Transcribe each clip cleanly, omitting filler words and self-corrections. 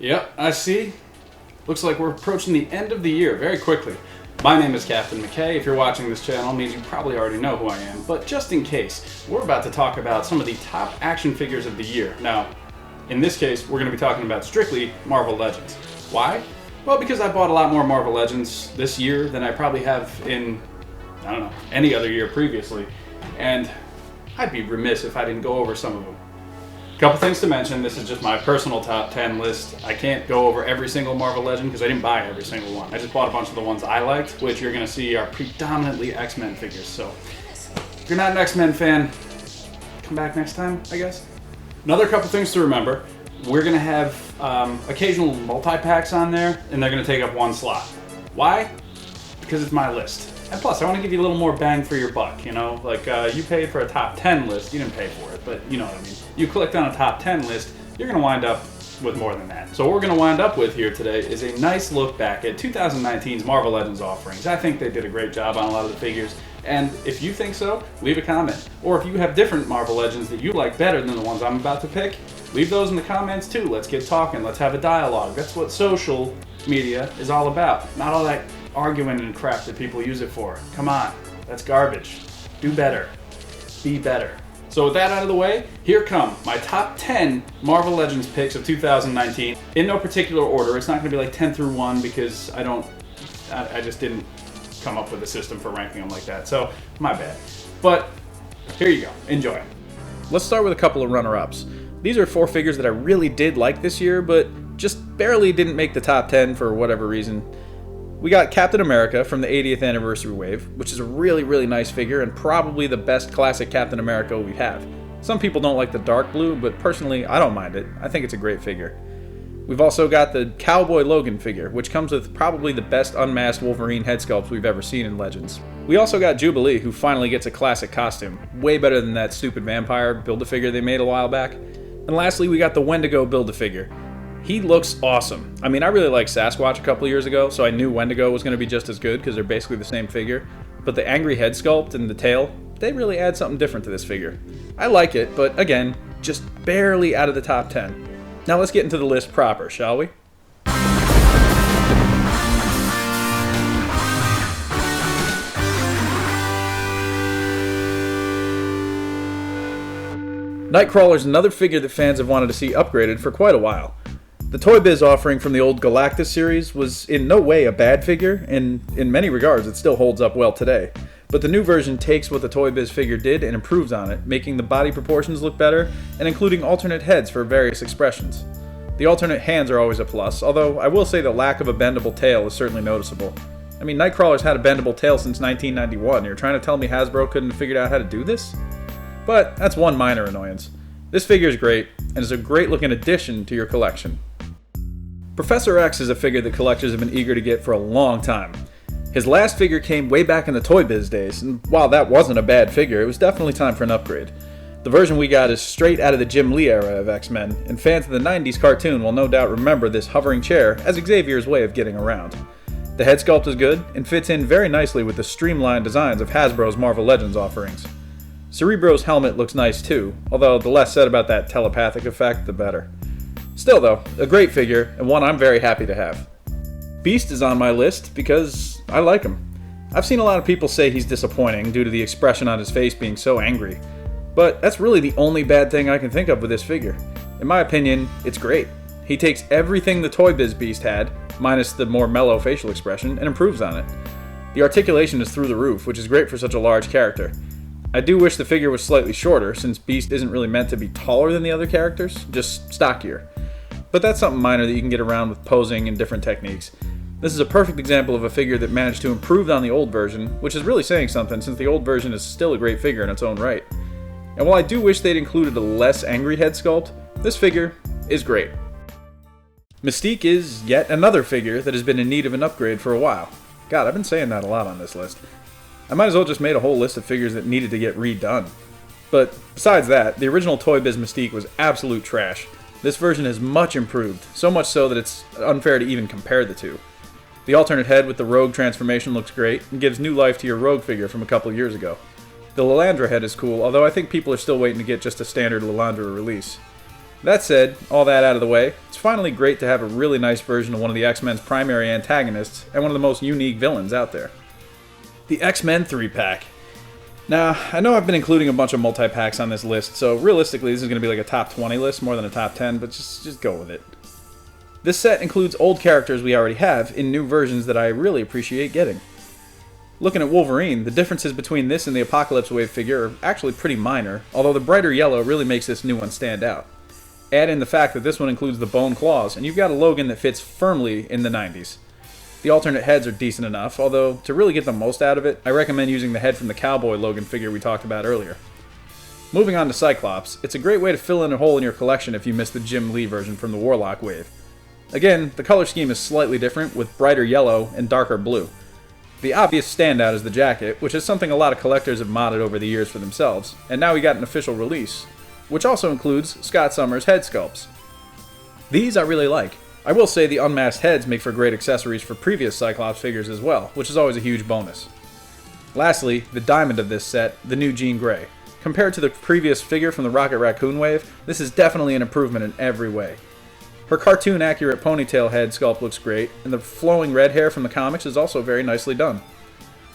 Yep, I see. Looks like we're approaching the end of the year very quickly. My name is Captain McKay. If you're watching this channel, it means you probably already know who I am. But just in case, we're about to talk about some of the top action figures of the year. Now, in this case, we're going to be talking about strictly Marvel Legends. Why? Well, because I bought a lot more Marvel Legends this year than I probably have in, I don't know, any other year previously. And I'd be remiss if I didn't go over some of them. A couple things to mention. This is just my personal top 10 list. I can't go over every single Marvel Legend because I didn't buy every single one. I just bought a bunch of the ones I liked, which you're going to see are predominantly X-Men figures. So if you're not an X-Men fan, come back next time, I guess. Another couple things to remember. We're going to have occasional multi-packs on there, and they're going to take up one slot. Why? Because it's my list. And plus, I want to give you a little more bang for your buck, you know? Like, you paid for a top 10 list. You didn't pay for it, but you know what I mean. You clicked on a top 10 list, you're going to wind up with more than that. So what we're going to wind up with here today is a nice look back at 2019's Marvel Legends offerings. I think they did a great job on a lot of the figures. And if you think so, leave a comment. Or if you have different Marvel Legends that you like better than the ones I'm about to pick, leave those in the comments too. Let's get talking. Let's have a dialogue. That's what social media is all about. Not all that arguing and crap that people use it for. Come on, that's garbage. Do better. Be better. So with that out of the way, here come my top 10 Marvel Legends picks of 2019. In no particular order. It's not going to be like 10 through 1 because I just didn't come up with a system for ranking them like that. So, my bad. But here you go. Enjoy. Let's start with a couple of runner-ups. These are 4 figures that I really did like this year, but just barely didn't make the top 10 for whatever reason. We got Captain America from the 80th anniversary wave, which is a really, really nice figure and probably the best classic Captain America we have. Some people don't like the dark blue, but personally, I don't mind it. I think it's a great figure. We've also got the Cowboy Logan figure, which comes with probably the best unmasked Wolverine head sculpt we've ever seen in Legends. We also got Jubilee, who finally gets a classic costume, way better than that stupid vampire Build-A-Figure they made a while back. And lastly, we got the Wendigo Build-A-Figure. He looks awesome. I mean, I really liked Sasquatch a couple years ago, so I knew Wendigo was going to be just as good because they're basically the same figure. But the angry head sculpt and the tail, they really add something different to this figure. I like it, but again, just barely out of the top 10. Now let's get into the list proper, shall we? Nightcrawler's another figure that fans have wanted to see upgraded for quite a while. The Toy Biz offering from the old Galactus series was in no way a bad figure, and in many regards it still holds up well today. But the new version takes what the Toy Biz figure did and improves on it, making the body proportions look better, and including alternate heads for various expressions. The alternate hands are always a plus, although I will say the lack of a bendable tail is certainly noticeable. I mean, Nightcrawler's had a bendable tail since 1991, you're trying to tell me Hasbro couldn't have figured out how to do this? But that's one minor annoyance. This figure is great, and is a great looking addition to your collection. Professor X is a figure that collectors have been eager to get for a long time. His last figure came way back in the Toy Biz days, and while that wasn't a bad figure, it was definitely time for an upgrade. The version we got is straight out of the Jim Lee era of X-Men, and fans of the 90s cartoon will no doubt remember this hovering chair as Xavier's way of getting around. The head sculpt is good, and fits in very nicely with the streamlined designs of Hasbro's Marvel Legends offerings. Cerebro's helmet looks nice too, although the less said about that telepathic effect, the better. Still though, a great figure, and one I'm very happy to have. Beast is on my list because I like him. I've seen a lot of people say he's disappointing due to the expression on his face being so angry, but that's really the only bad thing I can think of with this figure. In my opinion, it's great. He takes everything the Toy Biz Beast had, minus the more mellow facial expression, and improves on it. The articulation is through the roof, which is great for such a large character. I do wish the figure was slightly shorter, since Beast isn't really meant to be taller than the other characters, just stockier. But that's something minor that you can get around with posing and different techniques. This is a perfect example of a figure that managed to improve on the old version, which is really saying something since the old version is still a great figure in its own right. And while I do wish they'd included a less angry head sculpt, this figure is great. Mystique is yet another figure that has been in need of an upgrade for a while. God, I've been saying that a lot on this list. I might as well just made a whole list of figures that needed to get redone. But besides that, the original Toy Biz Mystique was absolute trash. This version is much improved, so much so that it's unfair to even compare the two. The alternate head with the Rogue transformation looks great, and gives new life to your Rogue figure from a couple years ago. The Lilandra head is cool, although I think people are still waiting to get just a standard Lilandra release. That said, all that out of the way, it's finally great to have a really nice version of one of the X-Men's primary antagonists and one of the most unique villains out there. The X-Men 3-pack. Now, I know I've been including a bunch of multi-packs on this list, so realistically this is going to be like a top 20 list more than a top 10, but just go with it. This set includes old characters we already have in new versions that I really appreciate getting. Looking at Wolverine, the differences between this and the Apocalypse Wave figure are actually pretty minor, although the brighter yellow really makes this new one stand out. Add in the fact that this one includes the bone claws, and you've got a Logan that fits firmly in the 90s. The alternate heads are decent enough, although to really get the most out of it, I recommend using the head from the Cowboy Logan figure we talked about earlier. Moving on to Cyclops, it's a great way to fill in a hole in your collection if you missed the Jim Lee version from the Warlock Wave. Again, the color scheme is slightly different, with brighter yellow and darker blue. The obvious standout is the jacket, which is something a lot of collectors have modded over the years for themselves, and now we got an official release, which also includes Scott Summers' head sculpts. These I really like. I will say the unmasked heads make for great accessories for previous Cyclops figures as well, which is always a huge bonus. Lastly, the diamond of this set, the new Jean Grey. Compared to the previous figure from the Rocket Raccoon wave, this is definitely an improvement in every way. Her cartoon-accurate ponytail head sculpt looks great, and the flowing red hair from the comics is also very nicely done.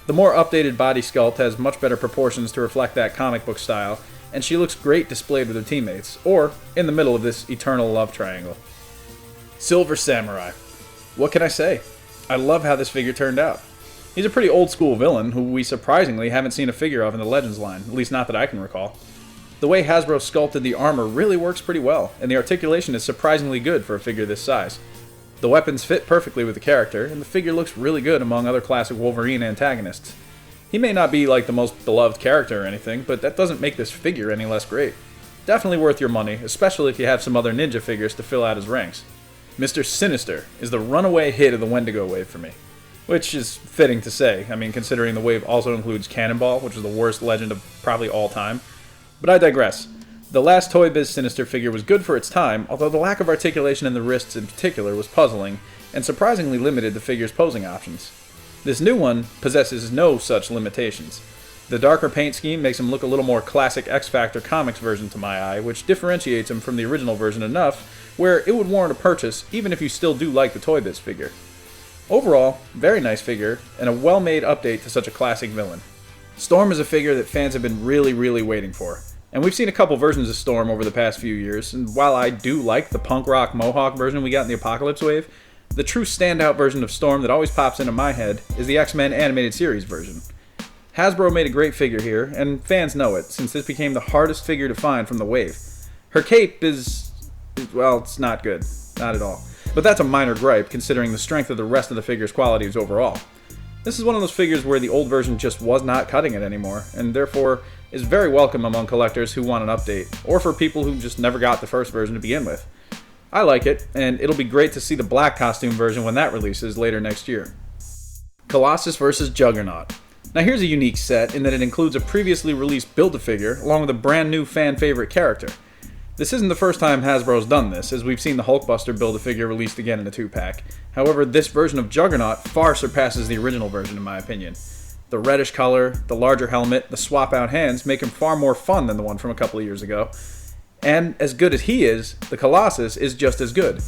The more updated body sculpt has much better proportions to reflect that comic book style, and she looks great displayed with her teammates, or in the middle of this eternal love triangle. Silver Samurai. What can I say? I love how this figure turned out. He's a pretty old school villain who we surprisingly haven't seen a figure of in the Legends line, at least not that I can recall. The way Hasbro sculpted the armor really works pretty well, and the articulation is surprisingly good for a figure this size. The weapons fit perfectly with the character, and the figure looks really good among other classic Wolverine antagonists. He may not be like the most beloved character or anything, but that doesn't make this figure any less great. Definitely worth your money, especially if you have some other ninja figures to fill out his ranks. Mr. Sinister is the runaway hit of the Wendigo wave for me. Which is fitting to say, considering the wave also includes Cannonball, which is the worst legend of probably all time. But I digress. The last Toy Biz Sinister figure was good for its time, although the lack of articulation in the wrists in particular was puzzling, and surprisingly limited the figure's posing options. This new one possesses no such limitations. The darker paint scheme makes him look a little more classic X-Factor Comics version to my eye, which differentiates him from the original version enough where it would warrant a purchase even if you still do like the Toy Biz figure. Overall, very nice figure, and a well-made update to such a classic villain. Storm is a figure that fans have been really waiting for. And we've seen a couple versions of Storm over the past few years, and while I do like the punk rock mohawk version we got in the Apocalypse Wave, the true standout version of Storm that always pops into my head is the X-Men animated series version. Hasbro made a great figure here, and fans know it, since this became the hardest figure to find from the wave. Her cape well, it's not good. Not at all. But that's a minor gripe, considering the strength of the rest of the figure's qualities overall. This is one of those figures where the old version just was not cutting it anymore, and therefore is very welcome among collectors who want an update, or for people who just never got the first version to begin with. I like it, and it'll be great to see the black costume version when that releases later next year. Colossus vs. Juggernaut. Now here's a unique set in that it includes a previously released Build-A-Figure along with a brand new fan favorite character. This isn't the first time Hasbro's done this, as we've seen the Hulkbuster Build-A-Figure released again in a 2-pack. However, this version of Juggernaut far surpasses the original version in my opinion. The reddish color, the larger helmet, the swap-out hands make him far more fun than the one from a couple of years ago. And as good as he is, the Colossus is just as good.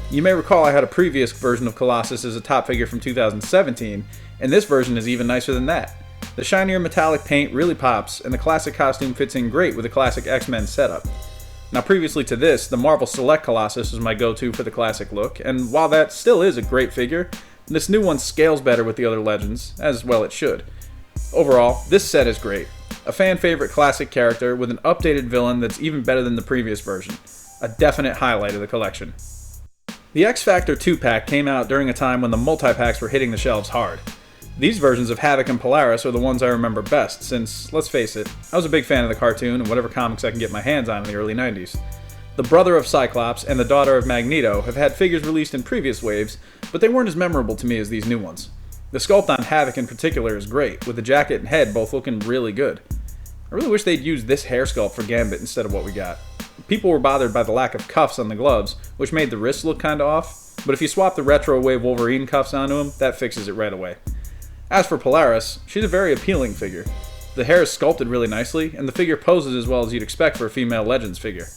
You may recall I had a previous version of Colossus as a top figure from 2017, and this version is even nicer than that. The shinier metallic paint really pops, and the classic costume fits in great with the classic X-Men setup. Now previously to this, the Marvel Select Colossus was my go-to for the classic look, and while that still is a great figure, this new one scales better with the other legends, as well it should. Overall, this set is great. A fan-favorite classic character with an updated villain that's even better than the previous version. A definite highlight of the collection. The X-Factor 2-pack came out during a time when the multi-packs were hitting the shelves hard. These versions of Havoc and Polaris are the ones I remember best, since, let's face it, I was a big fan of the cartoon and whatever comics I can get my hands on in the early 90s. The brother of Cyclops and the daughter of Magneto have had figures released in previous waves, but they weren't as memorable to me as these new ones. The sculpt on Havoc in particular is great, with the jacket and head both looking really good. I really wish they'd used this hair sculpt for Gambit instead of what we got. People were bothered by the lack of cuffs on the gloves, which made the wrists look kinda off, but if you swap the retro wave Wolverine cuffs onto him, that fixes it right away. As for Polaris, she's a very appealing figure. The hair is sculpted really nicely, and the figure poses as well as you'd expect for a female Legends figure.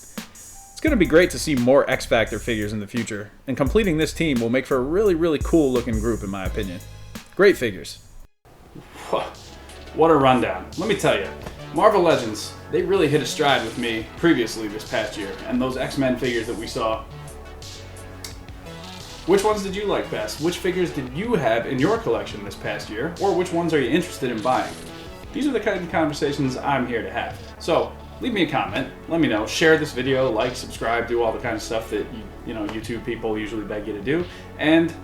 It's going to be great to see more X Factor figures in the future, and completing this team will make for a really, really cool looking group in my opinion. Great figures. What a rundown. Let me tell you, Marvel Legends, they really hit a stride with me previously this past year, and those X-Men figures that we saw. Which ones did you like best? Which figures did you have in your collection this past year? Or which ones are you interested in buying? These are the kind of conversations I'm here to have. So, leave me a comment, let me know, share this video, like, subscribe, do all the kind of stuff that YouTube people usually beg you to do, and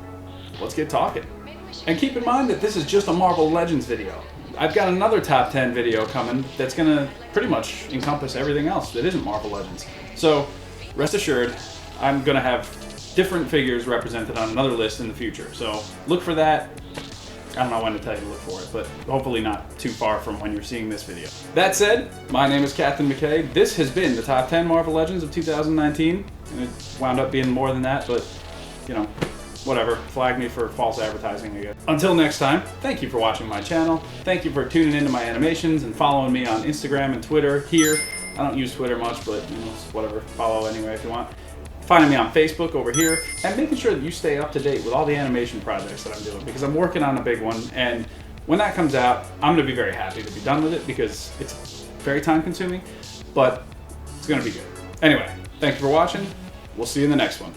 let's get talking. And keep in mind that this is just a Marvel Legends video. I've got another top 10 video coming that's gonna pretty much encompass everything else that isn't Marvel Legends. So, rest assured, I'm gonna have different figures represented on another list in the future. So, look for that. I don't know when to tell you to look for it, but hopefully not too far from when you're seeing this video. That said, my name is Captain McKay. This has been the top 10 Marvel Legends of 2019. And it wound up being more than that, but, whatever. Flag me for false advertising, I guess. Until next time, thank you for watching my channel. Thank you for tuning into my animations and following me on Instagram and Twitter here. I don't use Twitter much, but, whatever. Follow anyway if you want. Finding me on Facebook over here, and making sure that you stay up to date with all the animation projects that I'm doing, because I'm working on a big one, and when that comes out, I'm going to be very happy to be done with it, because it's very time consuming, but it's going to be good. Anyway, thank you for watching. We'll see you in the next one.